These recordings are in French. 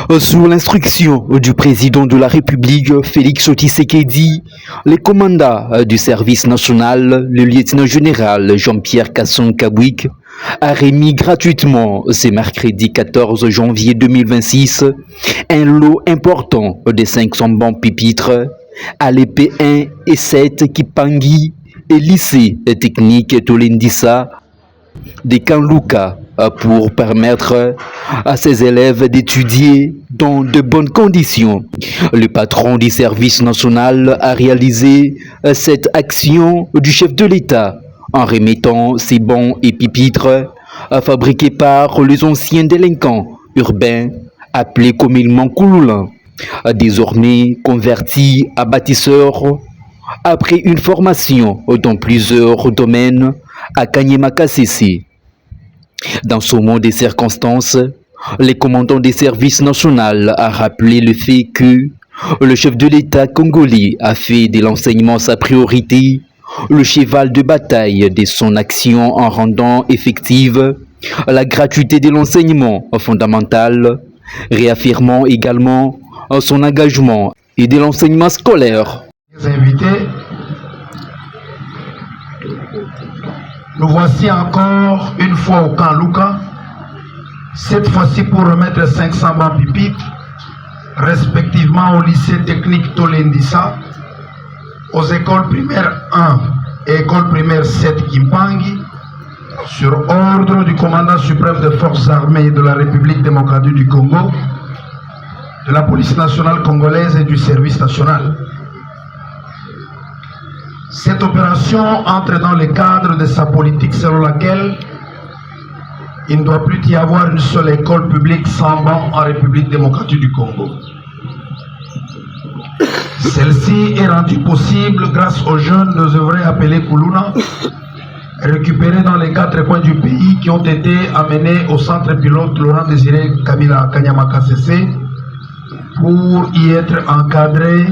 Sous l'instruction du président de la République, Félix Tshisekedi, les commandants du service national, le lieutenant-général Jean-Pierre Kasson-Kabwik, a remis gratuitement ce mercredi 14 janvier 2026 un lot important de 500 bons pupitres à l'épée 1 et 7 Kipangi et lycée technique Tolendissa de Kanluka pour permettre à ses élèves d'étudier dans de bonnes conditions. Le patron du service national a réalisé cette action du chef de l'État en remettant ces bons et pupitres fabriqués par les anciens délinquants urbains appelés communément Kouloulans, désormais convertis à bâtisseurs après une formation dans plusieurs domaines à Kanyema-Kasese. Dans ce moment des circonstances, le commandant des services nationaux a rappelé le fait que le chef de l'État congolais a fait de l'enseignement sa priorité, le cheval de bataille de son action en rendant effective la gratuité de l'enseignement fondamental, réaffirmant également son engagement et de l'enseignement scolaire. Invités, nous voici encore une fois au camp Luka, cette fois-ci pour remettre 500 bancs pupitres, respectivement au lycée technique Tolendissa, aux écoles primaires 1 et école primaire 7 Kimpangi, sur ordre du commandant suprême des forces armées de la République démocratique du Congo, de la police nationale congolaise et du service national. Cette opération entre dans le cadre de sa politique selon laquelle il ne doit plus y avoir une seule école publique sans banc en République démocratique du Congo. Celle-ci est rendue possible grâce aux jeunes de œuvres appelés Kouloulans, récupérés dans les 4 coins du pays qui ont été amenés au centre pilote Laurent Désiré Kabila à Kanyama-Kasese pour y être encadrés,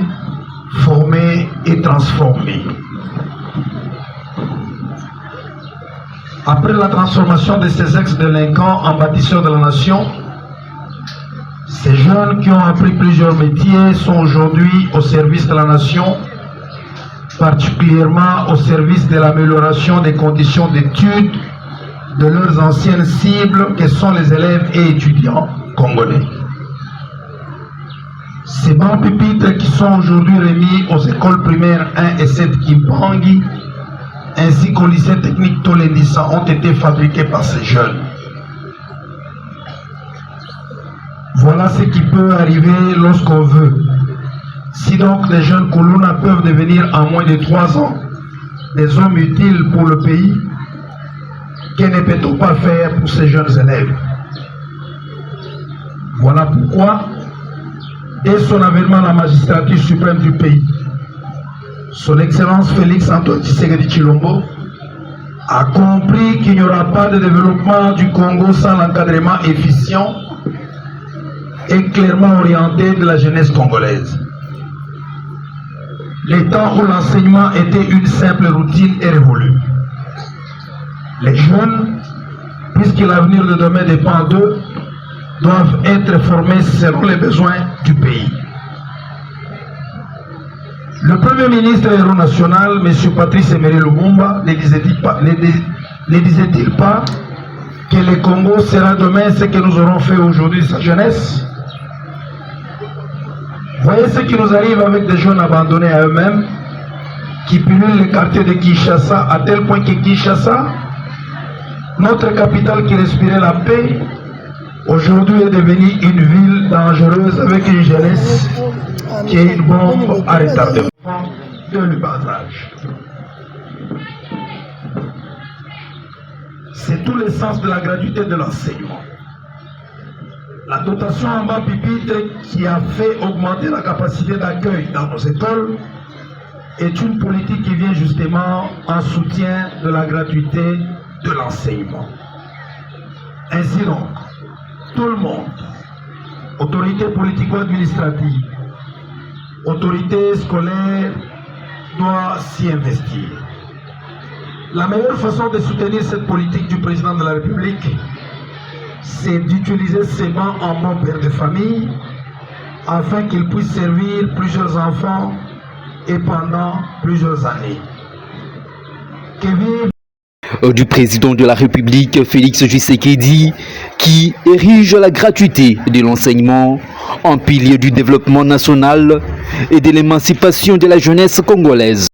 formés et transformés. Après la transformation de ces ex-délinquants en bâtisseurs de la nation, ces jeunes qui ont appris plusieurs métiers sont aujourd'hui au service de la nation, particulièrement au service de l'amélioration des conditions d'études de leurs anciennes cibles que sont les élèves et étudiants congolais. Ces bancs pupitres qui sont aujourd'hui remis aux écoles primaires 1 et 7 Kimpangi ainsi qu'au lycée technique Tolendissa ont été fabriqués par ces jeunes. Voilà ce qui peut arriver lorsqu'on veut. Si donc les jeunes Kouloulans peuvent devenir en moins de 3 ans des hommes utiles pour le pays, que ne peut-on pas faire pour ces jeunes élèves? Voilà pourquoi, dès son avènement à la magistrature suprême du pays, Son Excellence Félix Antoine Tshisekedi Tshilombo a compris qu'il n'y aura pas de développement du Congo sans l'encadrement efficient et clairement orienté de la jeunesse congolaise. Les temps où l'enseignement était une simple routine est révolu. Les jeunes, puisque l'avenir de demain dépend d'eux, doivent être formés selon les besoins du pays. Le Premier ministre héros national, M. Patrice Emery Lumumba, ne disait-il pas que le Congo sera demain ce que nous aurons fait aujourd'hui de sa jeunesse? Voyez ce qui nous arrive avec des jeunes abandonnés à eux-mêmes, qui pullulent les quartiers de Kinshasa, à tel point que Kinshasa, notre capitale qui respirait la paix, aujourd'hui est devenue une ville dangereuse avec une jeunesse qui est une bombe à retardement de le bas âge. C'est tout le sens de la gratuité de l'enseignement. La dotation en bas pupitre qui a fait augmenter la capacité d'accueil dans nos écoles est une politique qui vient justement en soutien de la gratuité de l'enseignement. Ainsi donc, tout le monde, autorité politico-administrative, autorité scolaire, doit s'y investir. La meilleure façon de soutenir cette politique du président de la République, c'est d'utiliser ces bancs en bon père de famille afin qu'ils puissent servir plusieurs enfants et pendant plusieurs années. Que vive du président de la République, Félix Tshisekedi, qui érige la gratuité de l'enseignement en pilier du développement national et de l'émancipation de la jeunesse congolaise.